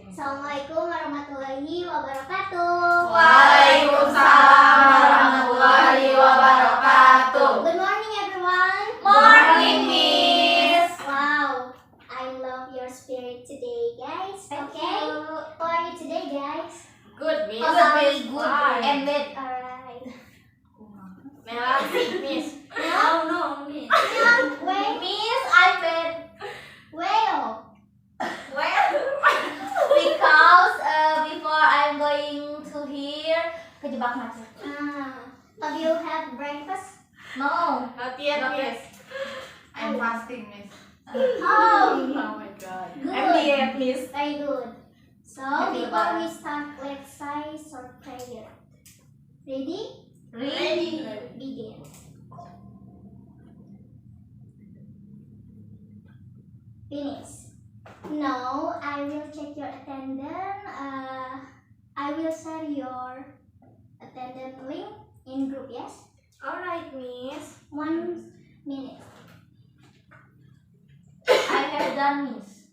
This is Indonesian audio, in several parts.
Assalamualaikum warahmatullahi wabarakatuh. Waalaikumsalam warahmatullahi wabarakatuh. Good morning everyone. Morning, Miss. Wow, I love your spirit today, guys. Thank Okay, you. how are you today, guys? Good, Miss. Oh, very good. fine. And wait. Alright. Melati, Miss. No, Miss. Wait, Miss, I said well. because before I'm going to here kejebak macet. Have you had breakfast? No. Not yet, Not Miss. I'm fasting, Miss. Oh, Oh my God. Good. I'm diet, Miss. very good. So Happy before we Lebaran. start, let's say short prayer. Ready? Ready. Begin. Finish. No, I will check your attendance. I will share your attendance link in group, yes? Alright, Miss. 1 minute. I have done, Miss.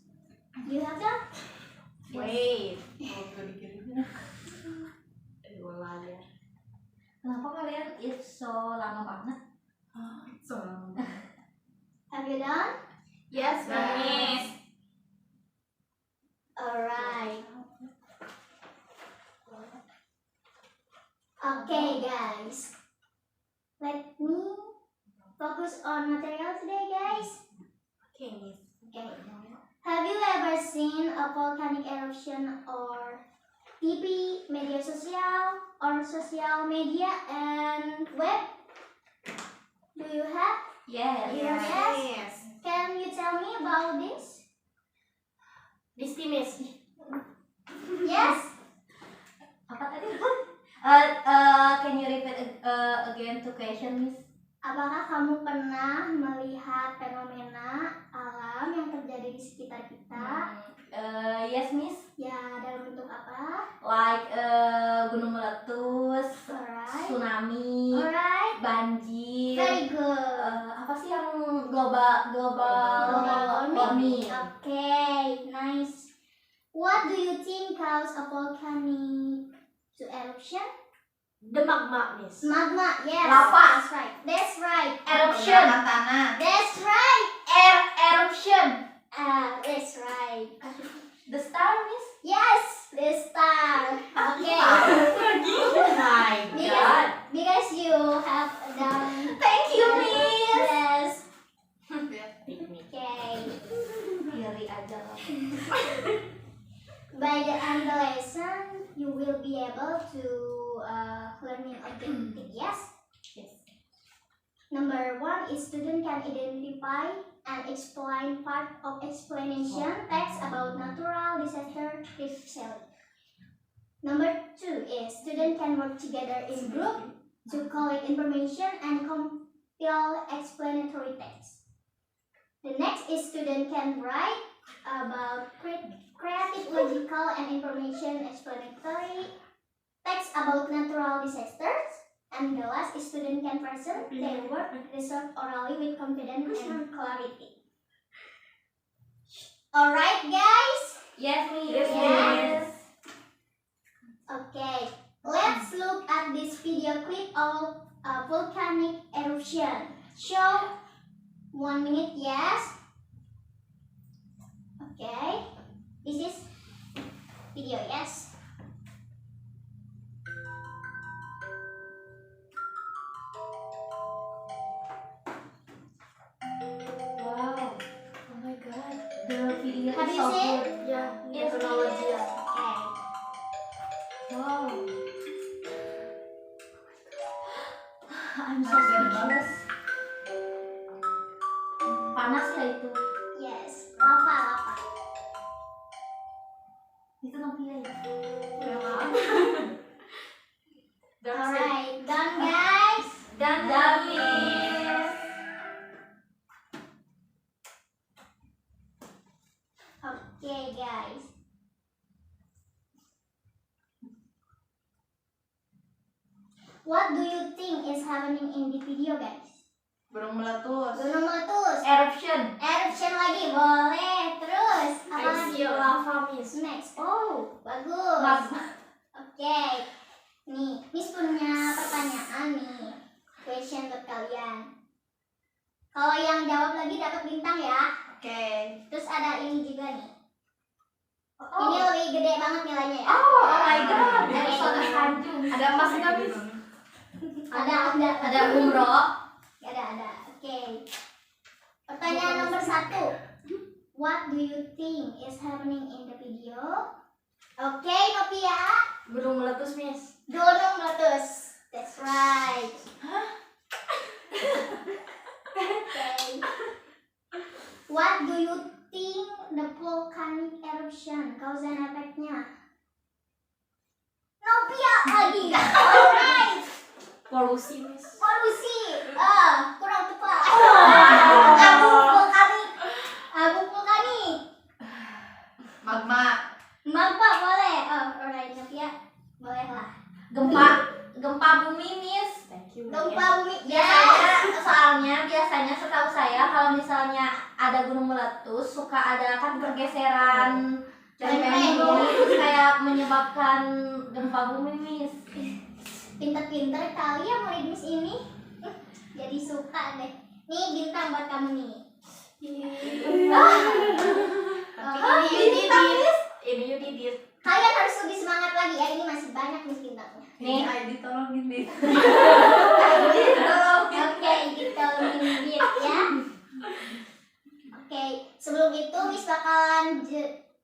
You have done? Wait. Oh, gini-gini. Ya. Kenapa kalian it's so lama banget? So, Have you done? Yes, Miss. Alright. Okay, guys. Let me focus on material today, guys. Okay, Miss. Okay. Have you ever seen a volcanic eruption or TV, media social, or social media and web? Do you have? Yes. Yes. Can you tell me about this? This team is Yes. apa tadi? Can you repeat again to question, Miss? Apakah kamu pernah melihat fenomena alam yang terjadi di sekitar kita? Yes, Miss. Ya, dalam bentuk apa? Like gunung meletus, Alright. tsunami, Alright. banjir. Very good. Apa sih yang global Global warming. warming? Okay, nice. What do you think cause a volcanic to eruption? The magma, Miss. Magma. Yes. Lava. That's right. That's right. Eruption. tanah. That's right. Eruption. That's right. The star, Miss. Yes, the star. Okay. Oh my God. Because you have done. Thank you, Miss. Yes. Take me. Okay. Iri aja lah. By the end of the lesson, you will be able to learning objective. Yes. Yes. Number 1 is student can identify and explain part of explanation text about natural disaster precisely. Number 2 is student can work together in group to collect information and compile explanatory text. The next is student can write about creative, logical, and information explanatory text about natural disasters. And the last is student can present their work result orally with confidence and clarity. Alright, guys? Yes, Miss. Yes, Miss. Okay, let's look at this video clip of a volcanic eruption. Show 1 minute, yes? Okay, this is video, yes? Wow. Oh my God. The video Have is you so seen? good. Yeah. Yes, Technology. yes. Okay. Wow. I'm so speechless. Panas ya itu. Yes, lava. Itu Nokia ya. Alright, done, guys? Dan Miss. Okay, guys. What do you think is happening in the video, guys? Gunung meletus. Gunung meletus. Eruption. Eruption lagi, boleh. Terus, apa I lagi? see lava, Miss. Next. Oh, Bagus. Magma. Oke. Nih, Miss punya pertanyaan nih. Question buat kalian. Kalau yang jawab lagi dapat bintang ya. Oke. Terus ada ini juga nih. Oh. Ini lebih gede banget nilainya ya. Oh my god. Oke. Ada soal sanjung. Ada emas nggak, Miss? Ada umroh. ada. Oke. Pertanyaan nomor 1. What do you think is happening in the video? Oke, Novia. Gunung meletus, Miss. Gunung meletus. That's right. Okay. What do you think the volcanic eruption cause and effect-nya? Novia lagi. Alright. Polusi, Miss. Polusi. Kurang tepat. Abu vulkanik. Magma. Magma boleh. Alright, Novia. Boleh lah. Gempa bumi, Miss. Gempa bumi. Soalnya biasanya setahu saya kalau misalnya ada gunung meletus suka ada kan pergeseran lereng bumi terus kayak menyebabkan gempa bumi, Miss. Pinter-pinter kali ya murid Miss ini. Jadi suka deh. Nih bintang buat kamu nih. Ini you did it. Kalian harus lebih semangat lagi ya. Ini masih banyak nih bintangnya. Nih. ID tolongin, Miss. Oke, kita minggir ya. Oke, sebelum itu Miss bakalan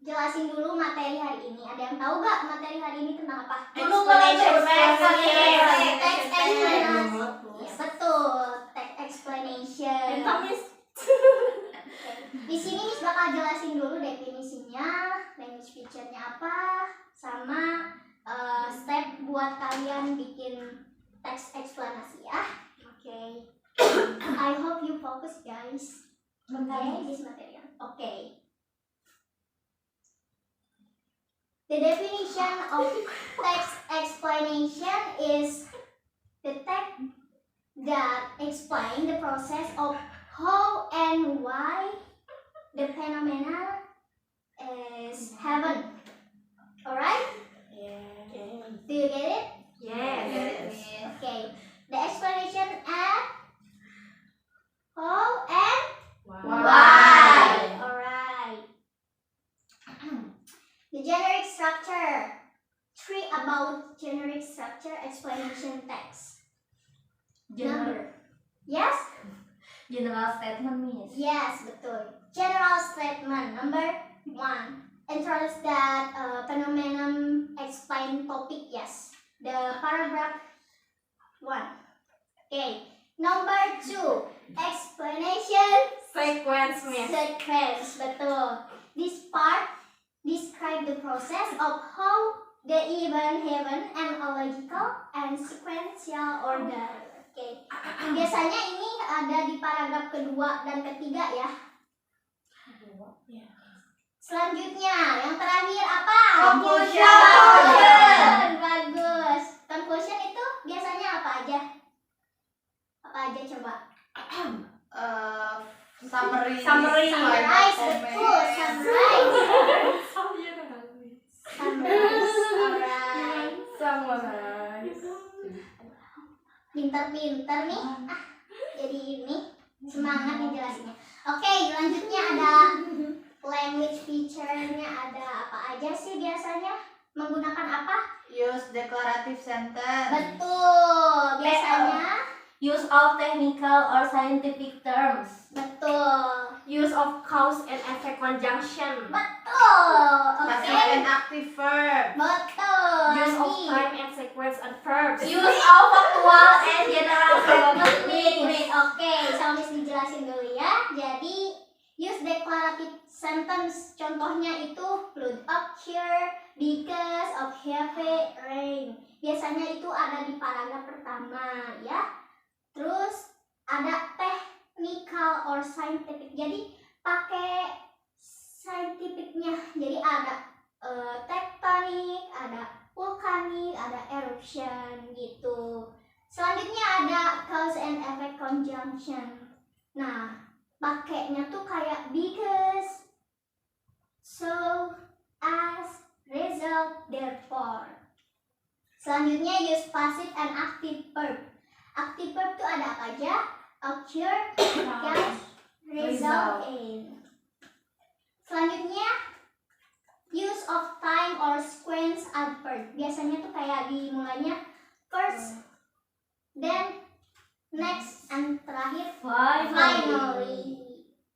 jelasin dulu materi hari ini. Ada yang tahu gak materi hari ini tentang apa? Explanation. Text explanation. Ya, betul. Text explanation. Miss. Di sini Miss bakal jelasin dulu definisinya, language feature-nya apa, sama step buat kalian bikin teks eksplanasi ya. Oke. I hope you focus guys. Okay, this material. Okay. The definition of text explanation is the text that explain the process of how and why the phenomena is happen. Alright? Do you get it? Yes. Okay. The explanation and how and why. Alright. The generic structure. 3 about generic structure explanation text. Number. Yes? General statement, Miss. Yes, betul. General statement number 1. Introduce that phenomenon explain topic. Yes. The paragraph 1. Okay. Number 2. Explanation Sequence, Miss. sequence. Betul. This part describe the process of how the event happen and a logical and sequential order. Oke. Biasanya ini ada di paragraf kedua dan ketiga ya. Selanjutnya, yang terakhir apa? Conclusion. Bagus. Conclusion itu biasanya apa aja? Apa aja coba? Summary. Summarize, betul. Summarize. Alright. Pinter-pinter nih. Jadi ini semangat nih jelasinnya. Oke, selanjutnya ada language feature-nya. Ada apa aja sih biasanya? Menggunakan apa? Use declarative sentence. Betul. Biasanya Use of technical or scientific terms. betul. Use of cause and effect conjunction. Betul. Passive Oke. and active verb. Betul. Use of Nih. time and sequence and verbs. Use of factual and general statement. Wait. Oke, sama Miss dijelasin dulu ya. Jadi use declarative sentence. Contohnya itu flood occur because of heavy rain. Biasanya itu ada di paragraf pertama ya. Terus ada technical or scientific. Jadi pakai scientificnya. Jadi ada tektonik, ada vulkanik, ada eruption gitu. Selanjutnya ada cause and effect conjunction. Nah, pakainya tuh kayak because, so, as, result, therefore. Selanjutnya use passive and active verb. Active verb itu ada apa aja? Occur, catch, result in. Selanjutnya use of time or sequence adverb. Biasanya tuh kayak dimulainya first, then next, and terakhir finally.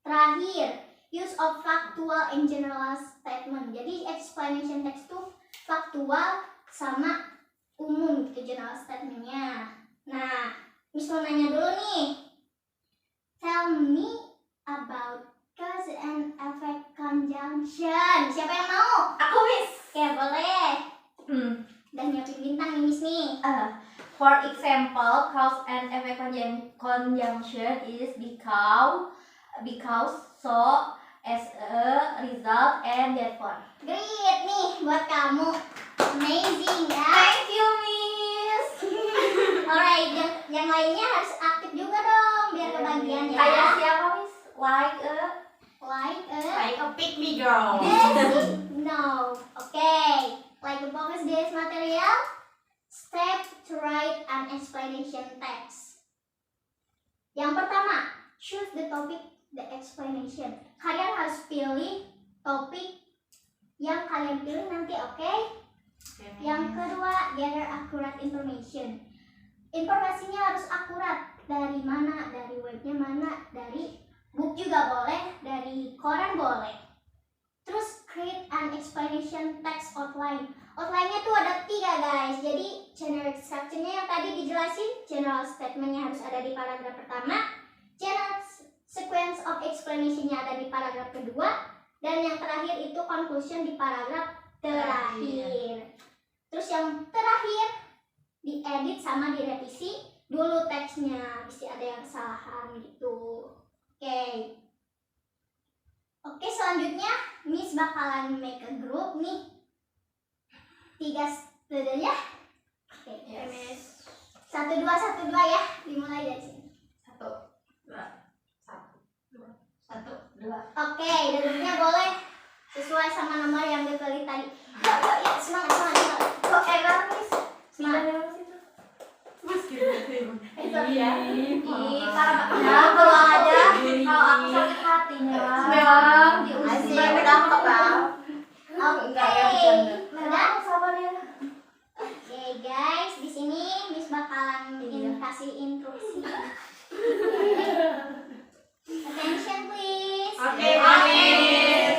Terakhir, use of factual and general statement. Jadi explanation text tuh faktual sama umum gitu general statementnya. Nah, Miss mau nanya dulu nih. Tell me about cause and effect conjunction. Siapa yang mau? Aku, Miss. Oke, boleh. Dan nyiapin bintang nih Miss nih. For example, cause and effect conjunction is because, so, as a result, and therefore. Great nih buat kamu. Amazing ya. Thank you, Miss. Alright, yang lainnya harus aktif juga dong biar kebagian ya. Kayak siapa, Miss? Like a pick me girl. this. No. Okay. Like a focus this material. Step to write an explanation text. Yang pertama, choose the topic, the explanation. Kalian harus pilih topik yang kalian pilih nanti, oke? Yang kedua, gather accurate information. Informasinya harus akurat. Dari mana? Dari webnya mana? Dari book juga boleh, dari koran boleh. Terus create an explanation text outline. Outline-nya tuh ada 3 guys. Jadi general structure-nya yang tadi dijelasin, general statement-nya harus ada di paragraf pertama, general sequence of explanation-nya ada di paragraf kedua, dan yang terakhir itu conclusion di paragraf terakhir. Terus yang terakhir diedit sama direvisi dulu teksnya, bisa ada yang kesalahan gitu. Oke, selanjutnya Miss bakalan make a group nih. 3 student ya. Oke, Yes. 1, 2, 1, 2 ya. Dimulai dari sini. 1, 2, 1, 2. Oke, duduknya boleh sesuai sama nomor yang dipilih tadi. Yuk, semangat. Kok error, Miss? Semangat. Iya. Ih, parah banget. Ya, kalau aku sakit hatinya. Memang diusir. udah kebal. Oke. Udah? Sabar ya. Oke guys, di sini Miss bakalan kasih instruksi. Attention please. Oke, Miss.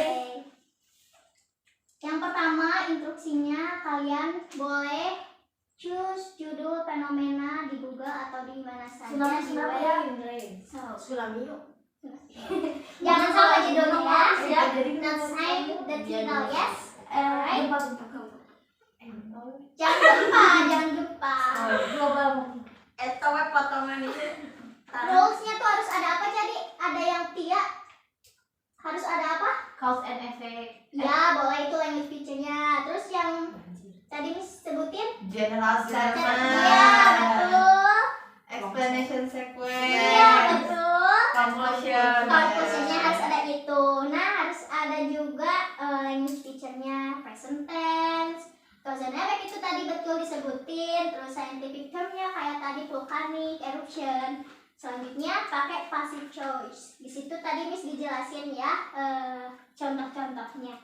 Yang pertama instruksinya kalian boleh choose judul fenomena di Google atau di mana saja di web. Tsunami yuk. Jangan salah judulnya ya. Jadi Not sign the title, yes. Alright. Gempa. Jangan lupa. Global mungkin. Itu web potongan itu. Rules-nya tuh harus ada apa jadi? Ada yang harus ada apa? Cause and effect. Ya, boleh itu language feature-nya. Terus yang tadi Miss sebutin? General statement. Iya, betul. Explanation sequence. Iya, betul. Conclusion. Conclusion-nya harus ada itu. Nah, harus ada juga language feature-nya, present tense. Cause and effect itu tadi betul disebutin. Terus scientific term-nya kayak tadi volcanic, eruption. Selanjutnya pakai passive choice. Di situ tadi Miss dijelasin ya contoh-contohnya.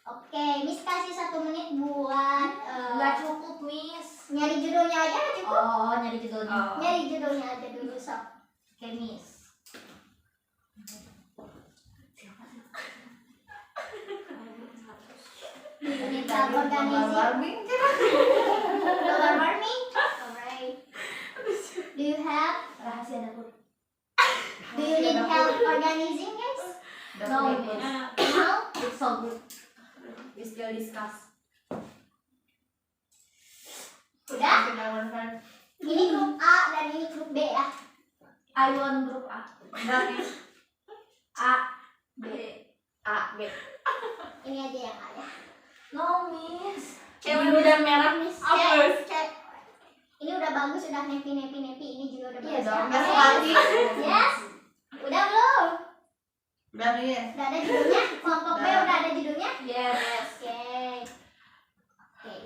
Oke, Miss kasih 1 menit buat Nggak cukup, Miss. nyari judulnya aja nggak cukup? Oh, nyari judulnya. Oh. Nyari judulnya aja dulu sob. Oke, Miss. Global organising. Global warming. Alright. Do you have? Rahasia dapur. Do you need help organizing, guys? No, Miss. No. It's so good. We still discuss. Udah? Ini grup A dan ini grup B ya. I want group A. A, B. A, B. Ini aja yang A ya. No, Miss. Biru dan merah, Miss. Cek. Ini udah bagus, udah nepi. Ini juga udah Iya bagus. dong, ya. nggak sekali. Yes. Udah belum? Udah, Miss. Udah ada judulnya? Kelompok B udah ada judulnya? Yes. Oke.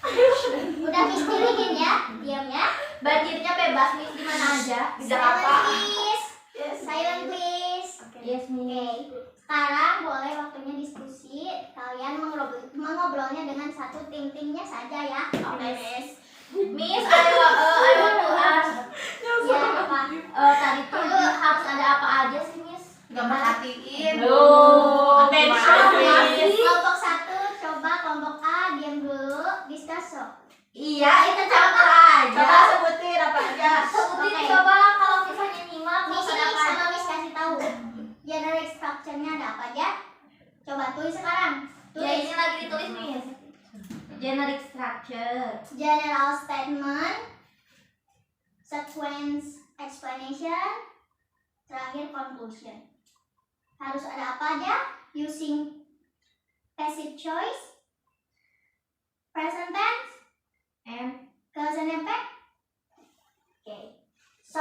Udah Miss pilihin ya, diam ya. Budgetnya bebas Miss, di mana aja. Di Silent Jakarta. please. Yes. Silent please. Yes Oke. Miss. Sekarang boleh waktunya diskusi. Kalian mengobrolnya dengan satu ting-tingnya saja ya. Oke, Miss. Miss, I want to ask. Ya apa? Tadi tuh harus ada apa aja sih Miss? Gak merhatiin. Loh, Attention, gimana Miss. sih? Kelompok 1 coba, kelompok A diam dulu, discuss so. Iya, itu coba aja. Coba sebutin apa aja. Sebutin Oke. coba kalau misalnya nyimak Miss terus ada ini apa sama aja. Miss kasih tahu. Generic structure-nya ada apa aja? Coba tulis sekarang. Ya Tulis. ini lagi ditulis Miss. Generic structure. General statement, sequence explanation, terakhir conclusion. Harus ada apa aja? Using passive choice, present tense, And cause and effect. Oke. So,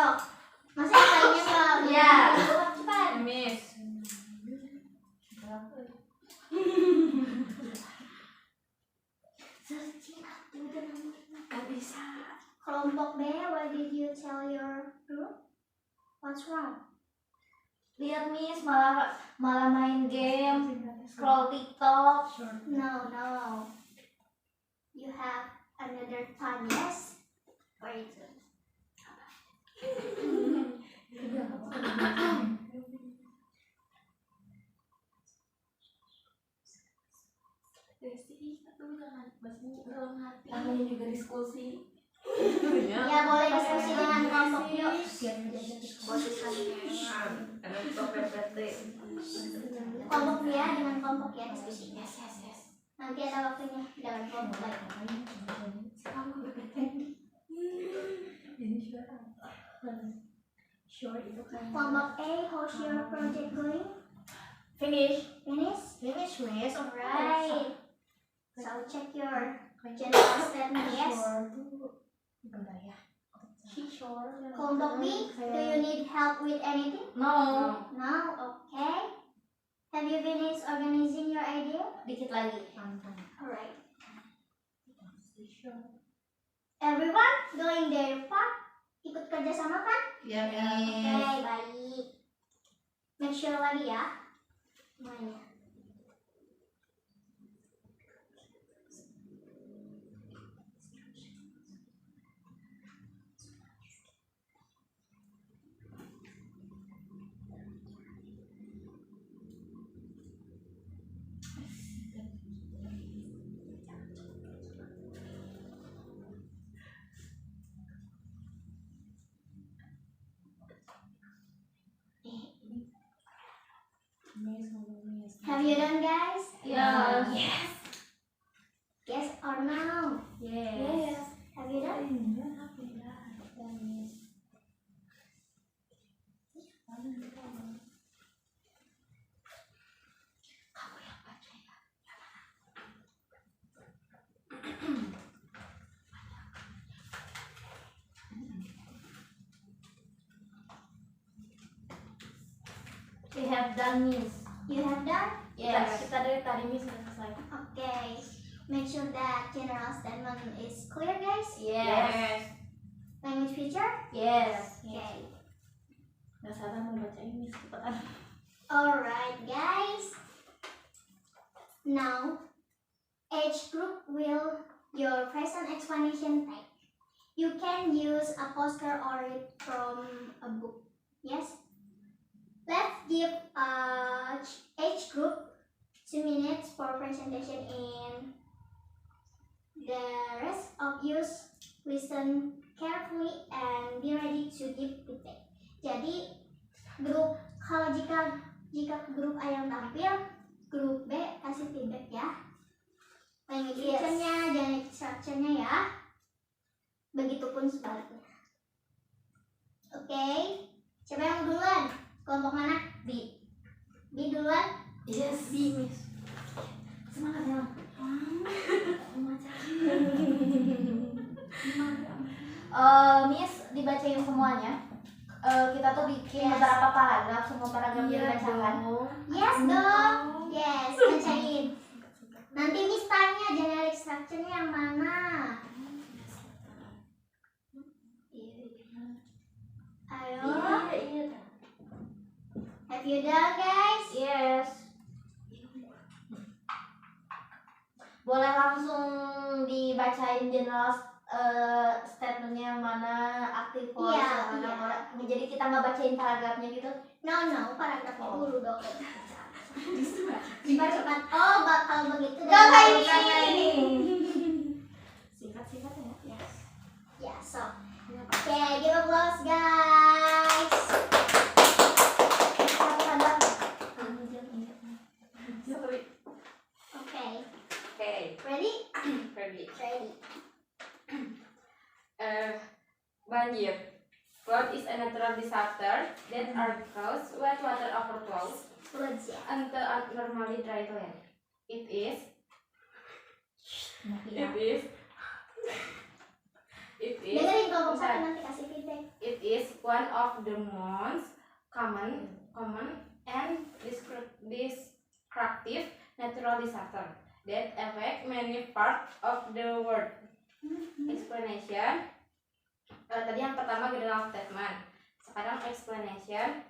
masih yang lainnya kalau Ya. cepat. Miss. Gak bisa. Kelompok B, what did you tell your group? What's wrong? lihat Miss malah main game, scroll TikTok. No, no. You have another time, yes? Wait. Namanya juga diskusi. Ya, boleh diskusi dengan kelompok yuk. Kelompok dia dengan kelompok ya diskusi. Nanti ada waktunya dengan kelompok lain. Kelompok A, how's your project going? Finish. Finish? Finish Miss. Alright. So check your general statement, yes? Kelompok B, do you need help with anything? No. No? Okay. Have you finished organizing your idea? Dikit lagi. Alright. Everyone doing their part? Ikut kerja sama kan? Ya, Oke, baik. Make sure lagi ya. Semuanya. Have you done, guys? Yes. Yes or no? Yes. Have you done? We have done Miss. You have done? Yes. Kita dari tadi Miss udah selesai. Okay. Make sure that general statement is clear, guys. Yes. Language feature? Yes. Okay. Gak salah mau bacain Miss cepetan. Alright, guys. Now, age group will your present explanation take. You can use a poster or read from a book. Yes? Let's give age group 2 minutes for presentation and the rest of you listen carefully and be ready to give feedback. Jadi grup jika grup A yang tampil, grup B kasih feedback ya. Language feature-nya, generic structure-nya ya. Begitupun sebaliknya. Oke, siapa yang duluan? Kelompok mana? B. B duluan? Yes. B Miss. Semangat ya. Miss dibacain semuanya. Kita tuh bikin Yes. beberapa paragraf, semua paragraf dibacakan. Yes dong. Yes, bacain. Nanti Miss tanya generic structure-nya yang mana. Have you done, guys? Yes. Boleh langsung dibacain general statementnya mana aktif voice, Iya, mana iya. ora. Jadi kita nggak bacain paragrafnya gitu. No, paragrafnya Oh. dulu dong. Cepat. Oh, bakal begitu. Gak kayak Barusan ini. Singkat-singkat ya. Yes. Yeah, so. Okay, give applause, guys. Sorry. Okay, Okay, ready? ready. Ready. Banjir. Flood is a natural disaster that occurs when water overflows Floods ya. onto abnormally dry land. It is Dengerin kelompok satu nanti kasih feedback. it is one of the most common and destructive natural disaster that affect many parts of the world. Explanation. Tadi yang pertama general statement. Sekarang explanation.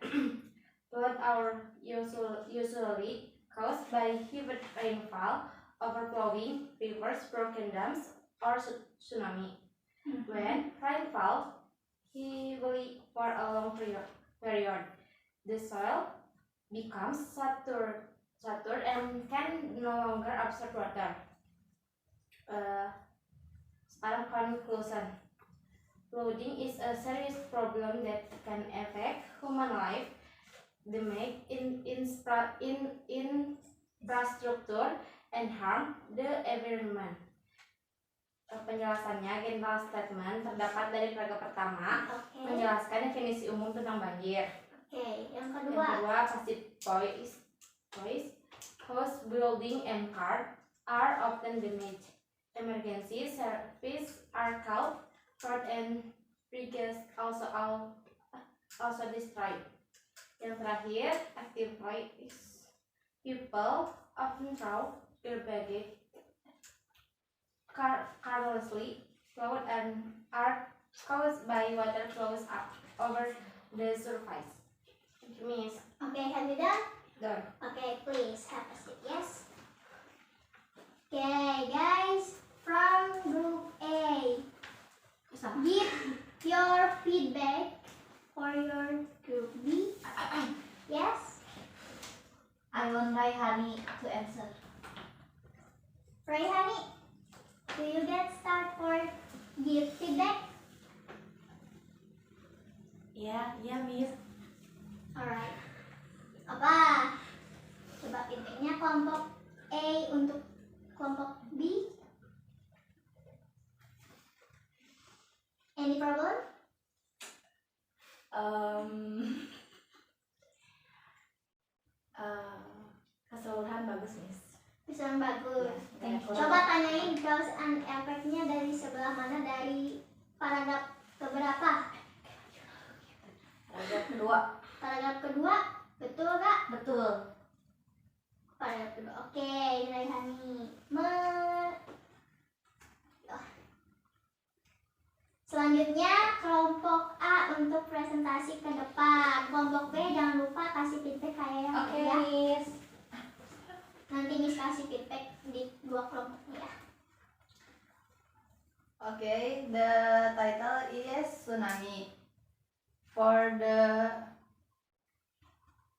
Flood are usually caused by heavy rainfall, overflowing rivers, broken dams, or tsunami. When rainfall heavily for a long period, the soil becomes saturated and can no longer absorb water. Sekarang conclusion. Flooding is a serious problem that can affect human life, damage infrastructure, and harm the environment. Penjelasannya, general statement terdapat dari paragraf pertama Oke. menjelaskan definisi umum tentang banjir. Oke, yang Yang kedua. kedua, passive voice, house, building, and car are often damaged. Emergency services are called, flood and bridges also destroyed. Yang terakhir, active voice, people often throw their baggage carelessly, flood and are caused by water flows up over the surface. Thank you, Miss. Oke, have you done? Done. Okay, please have a seat. Yes. Okay, guys, from group A, give your feedback for your group B. Yes. I want Raihani to answer. Raihani, do you get start for give feedback? Ya, Miss. Alright. Apa? Coba feedbacknya kelompok A untuk kelompok B. Any problem? Keseluruhan bagus, Miss. Bisa bagus. Thank you. Coba tanyain cause and effect-nya dari sebelah mana, dari paragraf keberapa? Paragraf kedua. Paragraf kedua, betul gak? Betul. Paragraf kedua. Oke, Raihani. Selanjutnya kelompok A untuk presentasi ke depan. Kelompok B jangan lupa kasih feedback kayak yang Oke, ya. Miss. Nanti Miss kasih feedback di dua kelompok ya. Okay, the title is Tsunami. For the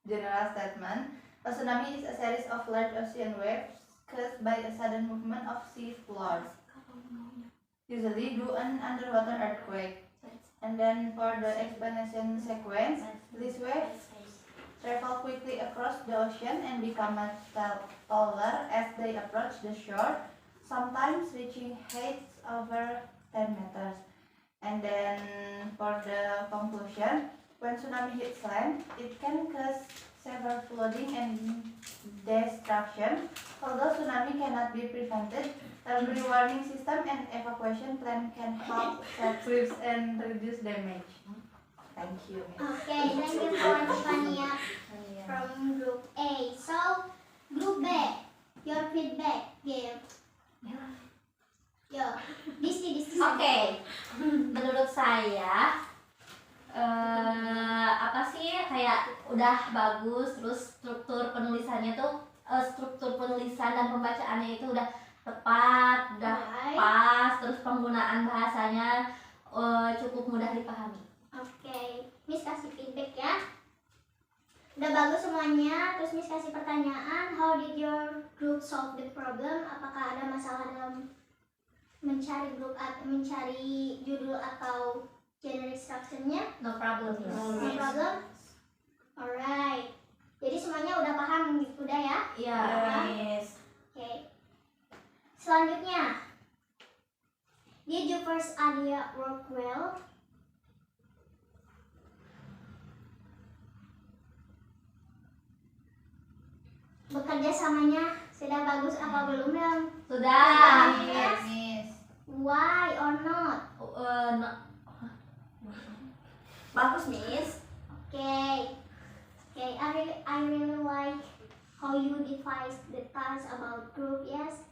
general statement, a tsunami is a series of large ocean waves caused by a sudden movement of sea floor, usually due an underwater earthquake. And then for the explanation sequence, these waves travel quickly across the ocean and become much taller as they approach the shore, sometimes reaching heights over 10 meters. And then for the conclusion, when tsunami hits land, it can cause severe flooding and destruction. Although tsunami cannot be prevented, early warning system and evacuation plan can help save lives and reduce damage. Thank you, Miss. Oke, thank you for Fania from group A. So, group B, your feedback, give. Yo, Disti. Oke, menurut saya apa sih kayak udah bagus, terus struktur penulisannya tuh struktur penulisan dan pembacaannya itu udah tepat, udah Alright. pas, terus penggunaan bahasanya cukup mudah dipahami. Oke, Miss kasih feedback ya. Udah bagus semuanya. Terus Miss kasih pertanyaan, how did your group solve the problem? Apakah ada masalah dalam mencari grup atau mencari judul atau generic structure-nya? No problem. No problem. Alright. Jadi semuanya udah paham, udah ya? Iya. Miss. Oke. Selanjutnya, did your first idea work well? Bekerja samanya sudah bagus apa belum dong? Sudah. Yes. Miss. Why or not? Bagus, Miss. Okay. Okay, I really like how you devise the task about group. Yes.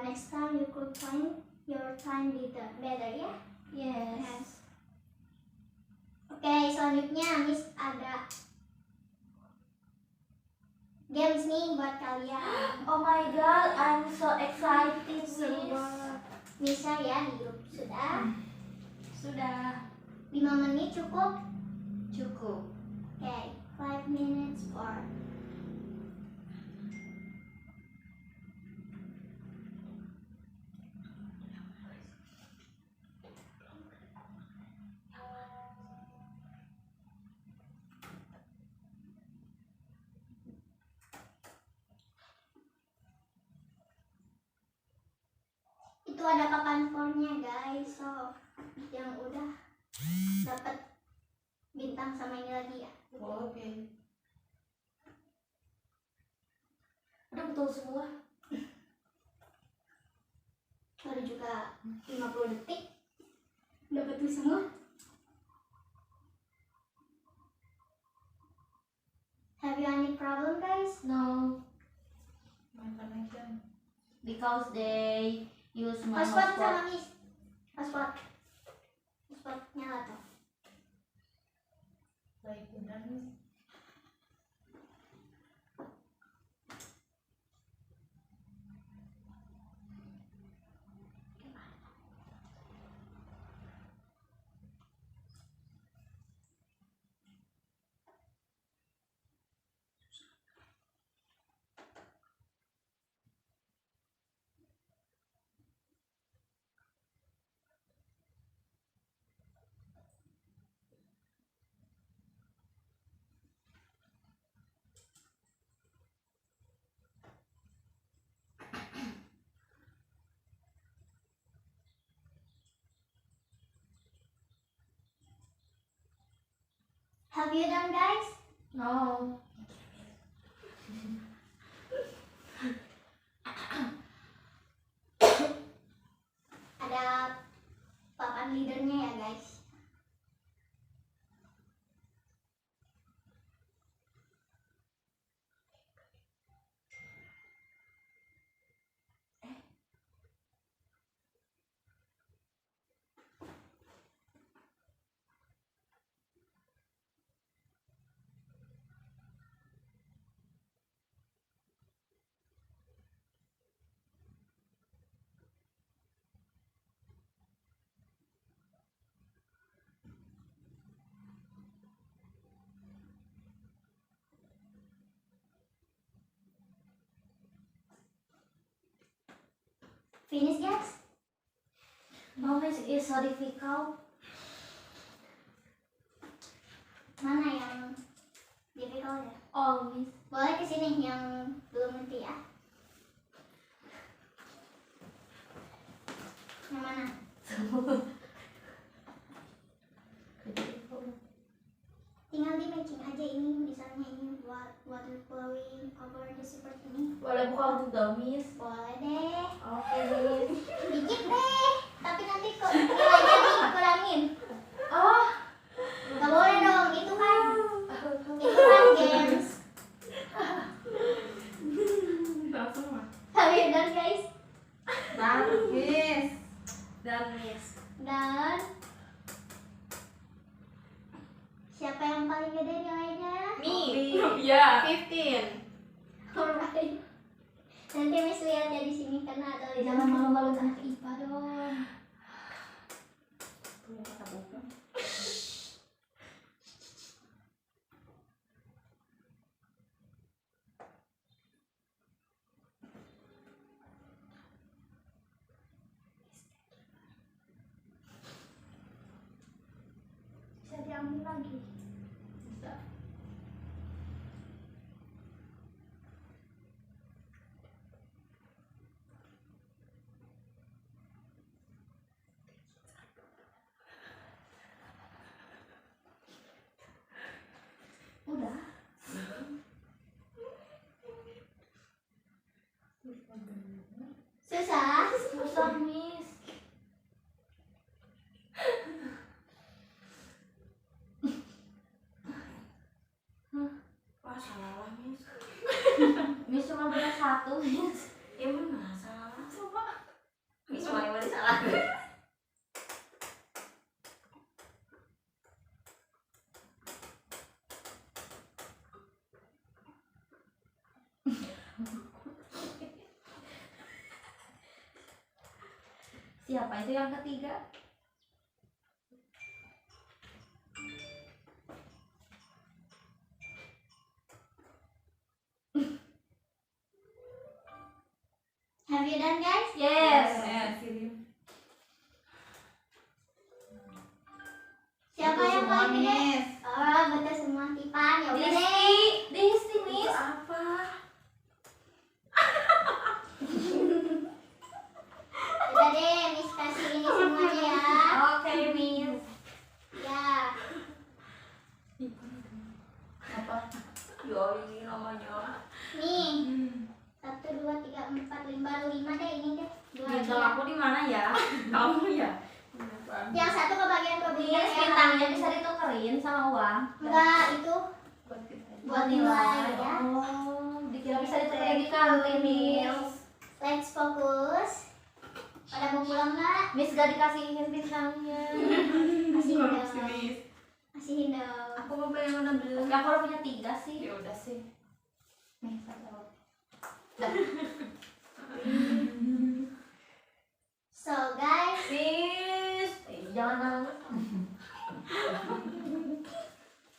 Next time you could plan your time better, ya? Yes. Oke, selanjutnya Miss ada games nih buat kalian. Oh my god, I'm so excited, Miss. Bisa ya di grup sudah. Sudah. 5 menit cukup. Cukup. Oke, 5 minutes for itu ada papan formnya guys, so yang udah dapat bintang sama ini lagi ya. Oke. Udah betul semua. Baru juga 50 detik udah betul semua. Have you any problem guys? No, My connection. because they use my Hotspot hotspot. sama Miss. Hotspot. Hotspot nyala tuh. Baik, benar, Miss. Have you done guys? No. Ada papan leadernya ya guys. Finish guys? No, Miss, it's so difficult. Mana yang difficult ya? Oh, Miss. Boleh kesini yang belum ngerti ya. Yang mana? Tinggal di matching aja ini, misalnya ini buat water flowing over the super ini. Boleh buka Google, Miss? Boleh deh. Oke, Miss. Dikit deh. Tapi nanti kok nilainya dikurangin. Oh, Gak boleh dong, itu kan games. Have you done guys? Miss. Dan Miss. Dan siapa yang paling gede nilainya? Miss. Yeah. 15. Alright. Nanti Miss lihat ya di sini karena ada lidah. Jangan malu-malu anak IPA dong. Punya kata buku. Bisa diambil lagi. Bisa. Udah. Susah. Susah, Miss. Wah, salah lah, Miss. Miss cuma benar 1, Miss. Ya mana salah? Coba. Miss mana salah? Siapa itu yang ketiga? Have you done, guys? Yes. Siapa Betul yang semua, paling gede? Miss. Oh, betul semua Tipan. Ya udah deh. Dihisti, Miss. Apa? Udah deh, Miss kasih ini semuanya ya. Oke, Miss. Ya. Apa? Ya ini namanya. Nih. 1, 2, 3, 4, 5, baru 5 deh ini deh. 2 Bintang aja. aku di mana ya? Kamu ya? Yang satu kebagian ke bintang Miss, ya. bintangnya bisa ditukerin sama uang. Enggak, itu Buat kita. buat nilai ya. Oh, dikira bisa ditukerin di kantin, Miss. Let's focus. Pada mau pulang nggak? Miss gak dikasihin bintangnya. Kasihin dong. Miss. Kasihin dong. Aku mau pilih mana dulu? Tapi aku udah punya 3 sih. Ya udah sih. Nih, satu. So guys, Miss, jangan nangis.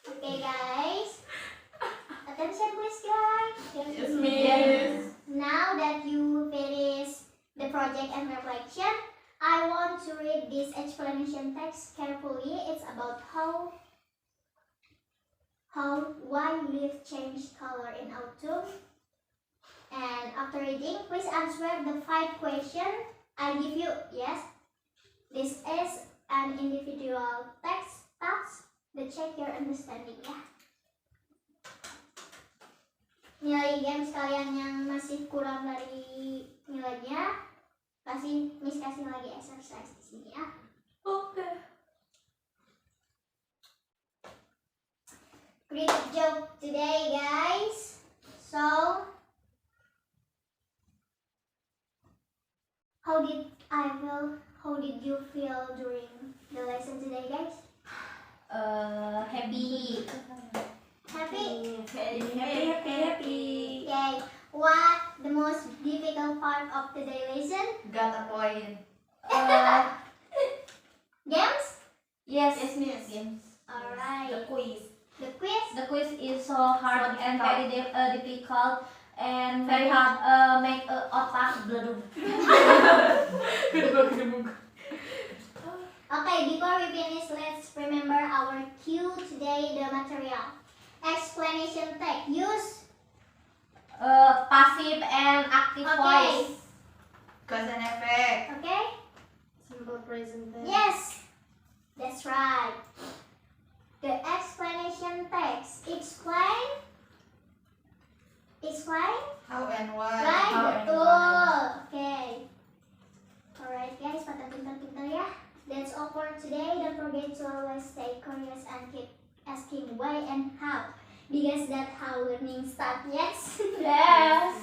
okay guys. Attention please guys. Yes, Miss. Now that you finish the project and reflection, I want to read this explanation text carefully. It's about why leaf change color in autumn. And after reading, please answer the 5 questions I give you. Yes, this is an individual text task to check your understanding ya. Nilai games kalian yang masih kurang dari nilainya, Miss kasih lagi exercise di sini ya. Oke. Great job today guys. So how did you feel during the lesson today guys? Happy. Happy? Happy. Okay. What the most difficult part of today lesson? Got a point. Games? Yes, Yes, Miss. Yes. Alright. The quiz. The quiz? The quiz is so hard So and very difficult and Very very hard. Make otak bleduk. Okay, before we finish, let's remember our cue today, the material. Explanation text. Use. Passive and active Okay. voice. Cause and effect. Okay? Simple present tense. Yes. That's right. The explanation text. Explain. How and why. Right? How and Betul. Okay. Alright guys, pada pintar-pintar ya. That's all for today. Don't forget to always stay curious and keep asking why and how. Because that's how learning starts. Yes. Yes.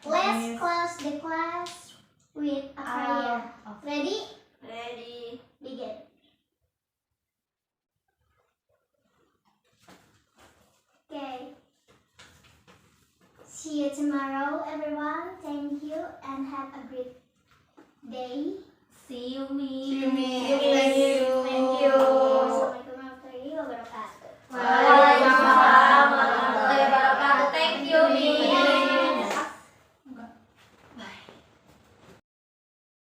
Let's close the class with a prayer. Ready? Ready. Begin. Okay. today. See you, Mi. See you, Mi. Thank you.